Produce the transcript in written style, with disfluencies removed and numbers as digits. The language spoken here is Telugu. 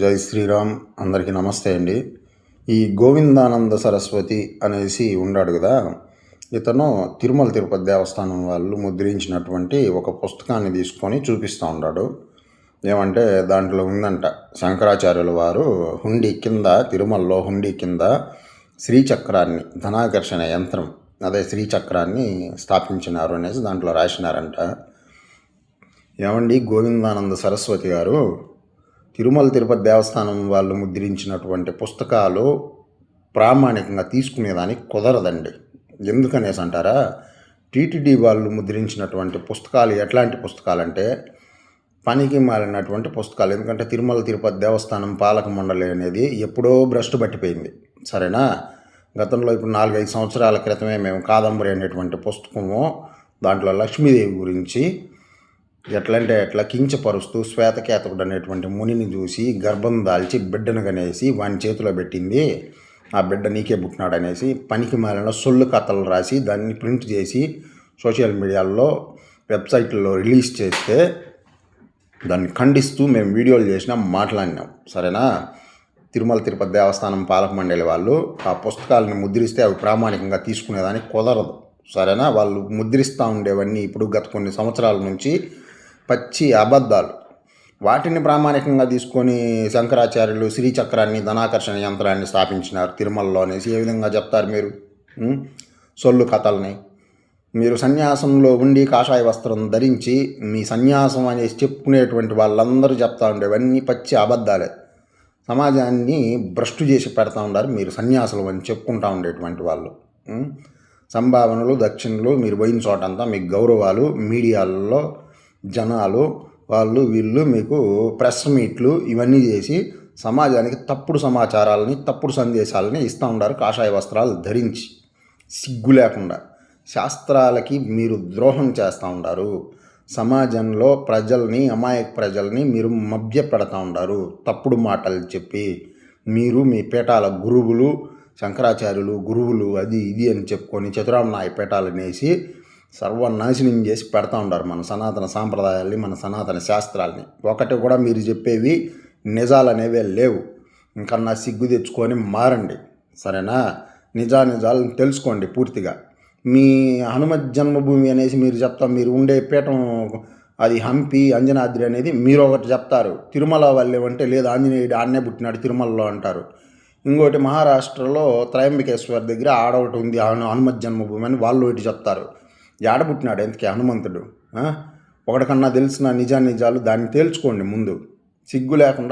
జై శ్రీరామ్. అందరికీ నమస్తే అండి. ఈ గోవిందానంద సరస్వతి అనేసి ఉన్నాడు కదా, ఇతను తిరుమల తిరుపతి దేవస్థానం వాళ్ళు ముద్రించినటువంటి ఒక పుస్తకాన్ని తీసుకొని చూపిస్తూ ఉన్నాడు. ఏమంటే దాంట్లో ఉందంట, శంకరాచార్యుల వారు హుండీ కింద, తిరుమలలో హుండీ కింద శ్రీచక్రాన్ని, ధనాకర్షణ యంత్రం, అదే శ్రీచక్రాన్ని స్థాపించినారు అనేసి దాంట్లో రాసినారంట. ఏమండి, గోవిందానంద సరస్వతి గారు తిరుమల తిరుపతి దేవస్థానం వాళ్ళు ముద్రించినటువంటి పుస్తకాలు ప్రామాణికంగా తీసుకునేదానికి కుదరదండి. ఎందుకనేసి అంటారా, టీటీడీ వాళ్ళు ముద్రించినటువంటి పుస్తకాలు ఎట్లాంటి పుస్తకాలంటే పనికి మారినటువంటి పుస్తకాలు. ఎందుకంటే తిరుమల తిరుపతి దేవస్థానం పాలక మండలి అనేది ఎప్పుడో భ్రష్టు పట్టిపోయింది, సరేనా. గతంలో ఇప్పుడు 4-5 సంవత్సరాల క్రితమే మేము కాదంబరి అనేటువంటి పుస్తకము, దాంట్లో లక్ష్మీదేవి గురించి ఎట్లంటే ఎట్లా కించపరుస్తూ శ్వేతకేతకుడు అనేటువంటి మునిని చూసి గర్భం దాల్చి బిడ్డను కనేసి వాని చేతిలో పెట్టింది, ఆ బిడ్డ నీకే పుట్టినాడు అనేసి పనికి మాలిన సొల్లు కథలు రాసి దాన్ని ప్రింట్ చేసి సోషల్ మీడియాలో, వెబ్సైట్లో రిలీజ్ చేస్తే దాన్ని ఖండిస్తూ మేము వీడియోలు చేసినాం, మాట్లాడినాం, సరేనా. తిరుమల తిరుపతి దేవస్థానం పాలక మండలి వాళ్ళు ఆ పుస్తకాలను ముద్రిస్తే అవి ప్రామాణికంగా తీసుకునేదానికి కుదరదు, సరేనా. వాళ్ళు ముద్రిస్తూ ఉండేవన్నీ ఇప్పుడు గత కొన్ని సంవత్సరాల నుంచి పచ్చి అబద్ధాలు. వాటిని ప్రామాణికంగా తీసుకొని శంకరాచార్యులు శ్రీచక్రాన్ని, ధనాకర్షణ యంత్రాన్ని స్థాపించినారు తిరుమలలో అనేసి ఏ విధంగా చెప్తారు మీరు? సొల్లు కథల్ని మీరు సన్యాసంలో ఉండి కాషాయ వస్త్రం ధరించి మీ సన్యాసం అనేసి చెప్పుకునేటువంటి వాళ్ళందరూ చెప్తా ఉండేవన్నీ పచ్చి అబద్ధాలే. సమాజాన్ని భ్రష్టు చేసి పెడతా ఉన్నారు మీరు సన్యాసులు అని చెప్పుకుంటూ ఉండేటువంటి వాళ్ళు. సంభావనలు, దక్షిణలు మీరు పోయిన చోటంతా మీకు గౌరవాలు, మీడియాలలో జనాలు వాళ్ళు వీళ్ళు మీకు ప్రెస్ మీట్లు ఇవన్నీ చేసి సమాజానికి తప్పుడు సమాచారాలని, తప్పుడు సందేశాలని ఇస్తూ ఉంటారు కాషాయ వస్త్రాలు ధరించి. సిగ్గు లేకుండా శాస్త్రాలకి మీరు ద్రోహం చేస్తూ ఉంటారు. సమాజంలో ప్రజల్ని, అమాయక ప్రజల్ని మీరు మభ్య పెడతా ఉంటారు తప్పుడు మాటలు చెప్పి. మీరు మీ పీఠాల గురువులు, శంకరాచార్యులు గురువులు అది ఇది అని చెప్పుకొని చతురామనాయ పీఠాలు అనేసి సర్వనాశనం చేసి పెడతా ఉంటారు మన సనాతన సాంప్రదాయాల్ని, మన సనాతన శాస్త్రాల్ని. ఒకటి కూడా మీరు చెప్పేవి నిజాలనేవే లేవు. ఇంకన్నా సిగ్గు తెచ్చుకొని మారండి, సరేనా. నిజాలను తెలుసుకోండి పూర్తిగా. మీ హనుమత్ జన్మభూమి అనేసి మీరు చెప్తాం, మీరు ఉండే పీఠం అది హంపి, అంజనాద్రి అనేది మీరు ఒకటి చెప్తారు. తిరుమల వాళ్ళు ఏమంటే లేదు, ఆంజనేయుడు ఆడనే పుట్టినాడు తిరుమలలో అంటారు. ఇంకోటి మహారాష్ట్రలో త్రయంబకేశ్వర్ దగ్గర ఆడొకటి ఉంది హనుమత్ జన్మభూమి అని వాళ్ళు ఒకటి చెప్తారు. ఆడబుట్టినాడు ఎందుకే హనుమంతుడు? ఒకటికన్నా తెలిసిన నిజాలు దాన్ని తేల్చుకోండి ముందు, సిగ్గు లేకుండా.